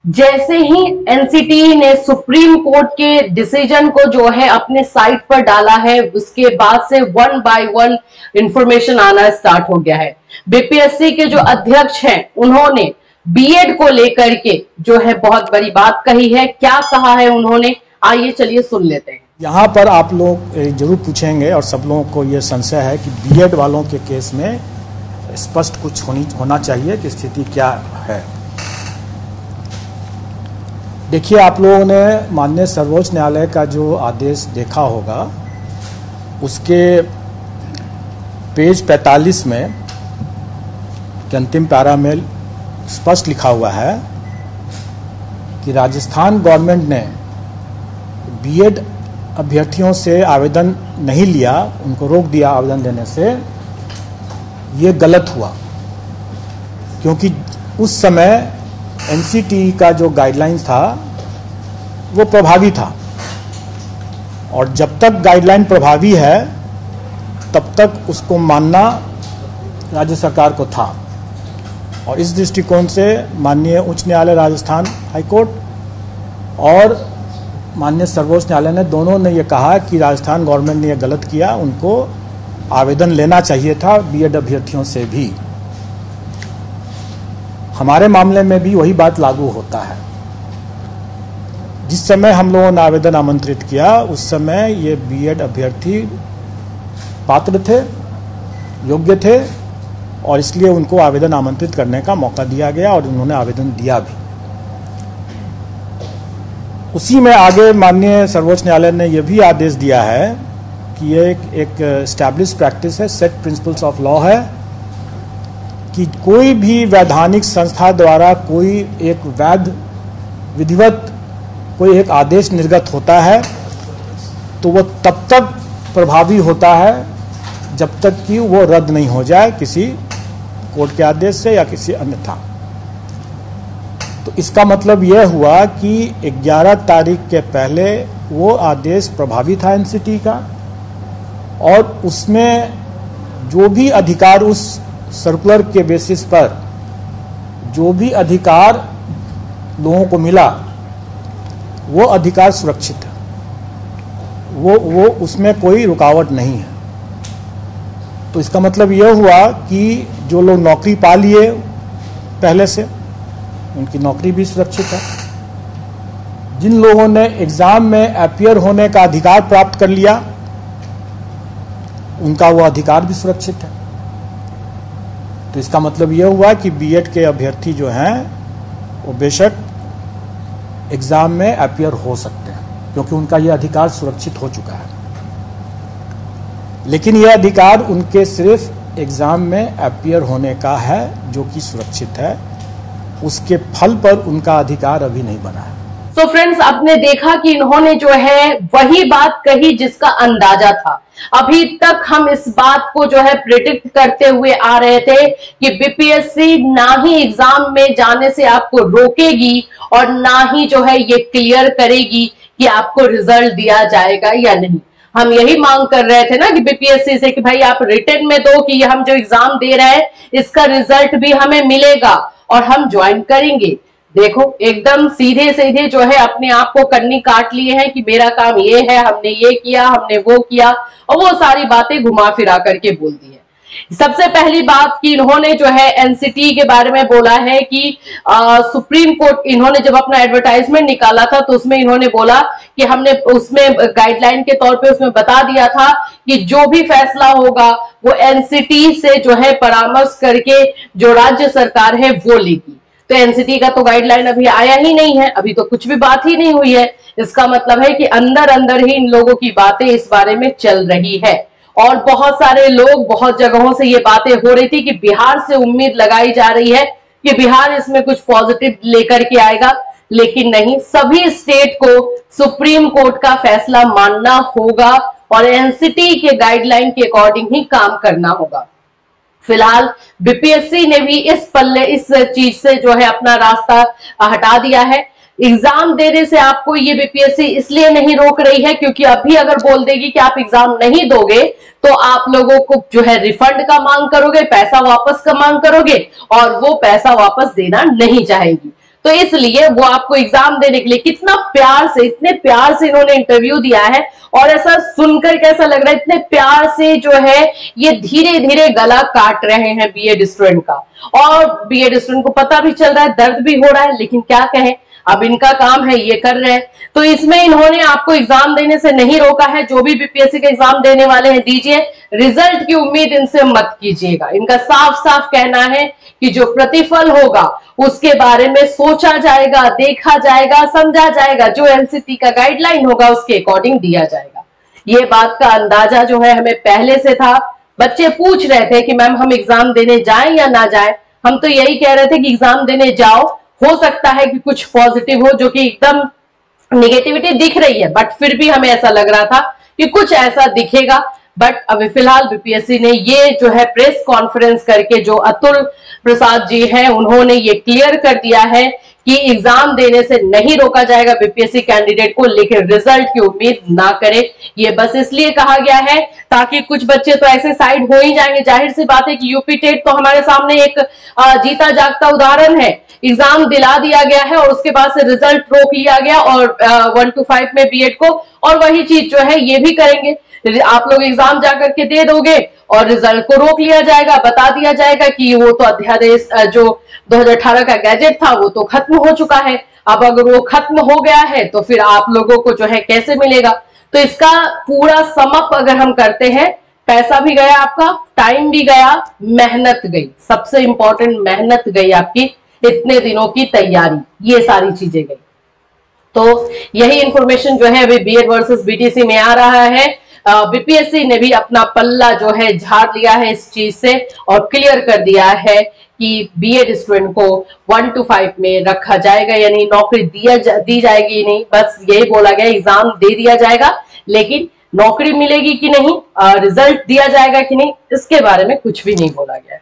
जैसे ही एनसीटी ने supreme court के डिसीजन को जो है अपने साइट पर डाला है, उसके बाद से वन बाय वन इंफॉर्मेशन आना स्टार्ट हो गया है। बीपीएससी के जो अध्यक्ष हैं, उन्होंने बीएड को लेकर के जो है बहुत बड़ी बात कही है। क्या कहा है उन्होंने, आइए चलिए सुन लेते हैं। यहाँ पर आप लोग जरूर पूछेंगे और सब लोगों को ये संशय है कि बीएड वालों के केस में स्पष्ट कुछ होना चाहिए कि स्थिति क्या है। देखिए, आप लोगों ने माननीय सर्वोच्च न्यायालय का जो आदेश देखा होगा, उसके पेज 45 में के अंतिम पैरा में स्पष्ट लिखा हुआ है कि राजस्थान गवर्नमेंट ने बीएड अभ्यर्थियों से आवेदन नहीं लिया, उनको रोक दिया आवेदन देने से। ये गलत हुआ, क्योंकि उस समय एनसीटी का जो गाइडलाइंस था वो प्रभावी था, और जब तक गाइडलाइन प्रभावी है तब तक उसको मानना राज्य सरकार को था। और इस दृष्टिकोण से माननीय उच्च न्यायालय राजस्थान हाईकोर्ट और माननीय सर्वोच्च न्यायालय ने दोनों ने ये कहा कि राजस्थान गवर्नमेंट ने ये गलत किया, उनको आवेदन लेना चाहिए था बीएड अभ्यर्थियों से भी। हमारे मामले में भी वही बात लागू होता है। जिस समय हम लोगों ने आवेदन आमंत्रित किया, उस समय ये बीएड अभ्यर्थी पात्र थे, योग्य थे, और इसलिए उनको आवेदन आमंत्रित करने का मौका दिया गया और उन्होंने आवेदन दिया भी। उसी में आगे माननीय सर्वोच्च न्यायालय ने यह भी आदेश दिया है कि ये एक एस्टैब्लिश प्रैक्टिस है, सेट प्रिंसिपल्स ऑफ लॉ है, कि कोई भी वैधानिक संस्था द्वारा कोई एक वैध विधिवत कोई एक आदेश निर्गत होता है तो वो तब तक प्रभावी होता है जब तक कि वो रद्द नहीं हो जाए किसी कोर्ट के आदेश से या किसी अन्यथा। तो इसका मतलब यह हुआ कि 11 तारीख के पहले वो आदेश प्रभावी था एनसीटी का, और उसमें जो भी अधिकार उस सर्कुलर के बेसिस पर जो भी अधिकार लोगों को मिला वो अधिकार सुरक्षित है, वो उसमें कोई रुकावट नहीं है। तो इसका मतलब यह हुआ कि जो लोग नौकरी पा लिए पहले से, उनकी नौकरी भी सुरक्षित है। जिन लोगों ने एग्जाम में अपीयर होने का अधिकार प्राप्त कर लिया, उनका वो अधिकार भी सुरक्षित है। तो इसका मतलब यह हुआ कि बीएड के अभ्यर्थी जो हैं वो बेशक एग्जाम में अपीयर हो सकते हैं, क्योंकि उनका यह अधिकार सुरक्षित हो चुका है। लेकिन यह अधिकार उनके सिर्फ एग्जाम में अपीयर होने का है, जो कि सुरक्षित है। उसके फल पर उनका अधिकार अभी नहीं बना है। तो फ्रेंड्स, आपने देखा कि इन्होंने जो है वही बात कही जिसका अंदाजा था। अभी तक हम इस बात को जो है प्रेडिक्ट करते हुए आ रहे थे कि बीपीएससी ना ही एग्जाम में जाने से आपको रोकेगी और ना ही जो है ये क्लियर करेगी कि आपको रिजल्ट दिया जाएगा या नहीं। हम यही मांग कर रहे थे ना कि बीपीएससी से कि भाई आप रिटन में दो कि हम जो एग्जाम दे रहे हैं इसका रिजल्ट भी हमें मिलेगा और हम ज्वाइन करेंगे। देखो, एकदम सीधे सीधे जो है अपने आप को कन्नी काट लिए हैं कि मेरा काम ये है, हमने ये किया, हमने वो किया, और वो सारी बातें घुमा फिरा करके बोल दी है। सबसे पहली बात कि इन्होंने जो है एनसीटी के बारे में बोला है कि सुप्रीम कोर्ट, इन्होंने जब अपना एडवर्टाइजमेंट निकाला था तो उसमें इन्होंने बोला कि हमने उसमें गाइडलाइन के तौर पे उसमें बता दिया था कि जो भी फैसला होगा वो एनसीटी से जो है परामर्श करके जो राज्य सरकार है वो लेगी। तो एनसीटी का तो गाइडलाइन अभी आया ही नहीं है, अभी तो कुछ भी बात ही नहीं हुई है। इसका मतलब है कि अंदर अंदर ही इन लोगों की बातें इस बारे में चल रही है, और बहुत सारे लोग, बहुत जगहों से ये बातें हो रही थी कि बिहार से उम्मीद लगाई जा रही है कि बिहार इसमें कुछ पॉजिटिव लेकर के आएगा, लेकिन नहीं। सभी स्टेट को सुप्रीम कोर्ट का फैसला मानना होगा और एनसीटी के गाइडलाइन के अकॉर्डिंग ही काम करना होगा। फिलहाल बीपीएससी ने भी इस चीज से जो है अपना रास्ता हटा दिया है। एग्जाम देने से आपको ये बीपीएससी इसलिए नहीं रोक रही है क्योंकि अभी अगर बोल देगी कि आप एग्जाम नहीं दोगे तो आप लोगों को जो है रिफंड का मांग करोगे, पैसा वापस का मांग करोगे, और वो पैसा वापस देना नहीं चाहेगी। तो इसलिए वो आपको एग्जाम देने के लिए कितना प्यार से, इतने प्यार से इन्होंने इंटरव्यू दिया है। और ऐसा सुनकर कैसा लग रहा है, इतने प्यार से जो है ये धीरे धीरे गला काट रहे हैं बीएड स्टूडेंट का। और बीएड स्टूडेंट को पता भी चल रहा है, दर्द भी हो रहा है, लेकिन क्या कहें, अब इनका काम है, ये कर रहे हैं। तो इसमें इन्होंने आपको एग्जाम देने से नहीं रोका है। जो भी बीपीएससी का एग्जाम देने वाले हैं दीजिए, रिजल्ट की उम्मीद इनसे मत कीजिएगा। इनका साफ साफ कहना है कि जो प्रतिफल होगा उसके बारे में सोचा जाएगा, देखा जाएगा, समझा जाएगा, जो एनसीटी का गाइडलाइन होगा उसके अकॉर्डिंग दिया जाएगा। ये बात का अंदाजा जो है हमें पहले से था। बच्चे पूछ रहे थे कि मैम हम एग्जाम देने जाएं या ना जाएं। हम तो यही कह रहे थे कि एग्जाम देने जाओ, हो सकता है कि कुछ पॉजिटिव हो, जो कि एकदम निगेटिविटी दिख रही है, बट फिर भी हमें ऐसा लग रहा था कि कुछ ऐसा दिखेगा। बट अभी फिलहाल बीपीएससी ने ये जो है प्रेस कॉन्फ्रेंस करके, जो अतुल प्रसाद जी हैं उन्होंने ये क्लियर कर दिया है कि एग्जाम देने से नहीं रोका जाएगा बीपीएससी कैंडिडेट को, लेकिन रिजल्ट की उम्मीद ना करें। ये बस इसलिए कहा गया है ताकि कुछ बच्चे तो ऐसे साइड हो ही जाएंगे। जाहिर सी बात है कि यूपी टेट तो हमारे सामने एक जीता जागता उदाहरण है। एग्जाम दिला दिया गया है और उसके बाद से रिजल्ट रोक लिया गया, और 1 to 5 में बीएड को, और वही चीज जो है ये भी करेंगे। आप लोग एग्जाम जाकर के दे दोगे और रिजल्ट को रोक लिया जाएगा, बता दिया जाएगा कि वो तो अध्यादेश जो 2018 का गैजेट था वो तो खत्म हो चुका है। अब अगर वो खत्म हो गया है तो फिर आप लोगों को जो है कैसे मिलेगा। तो इसका पूरा समअप अगर हम करते हैं, पैसा भी गया आपका, टाइम भी गया, मेहनत गई, सबसे इंपॉर्टेंट मेहनत गई आपकी, इतने दिनों की तैयारी, ये सारी चीजें गई। तो यही इंफॉर्मेशन जो है अभी बीएड वर्सेस बीटीसी में आ रहा है। बीपीएससी ने भी अपना पल्ला जो है झाड़ लिया है इस चीज से और क्लियर कर दिया है कि बीएड स्टूडेंट को 1 to 5 में रखा जाएगा, यानी नौकरी दी जाएगी नहीं, बस यही बोला गया, एग्जाम दे दिया जाएगा, लेकिन नौकरी मिलेगी कि नहीं, रिजल्ट दिया जाएगा कि नहीं, इसके बारे में कुछ भी नहीं बोला गया है।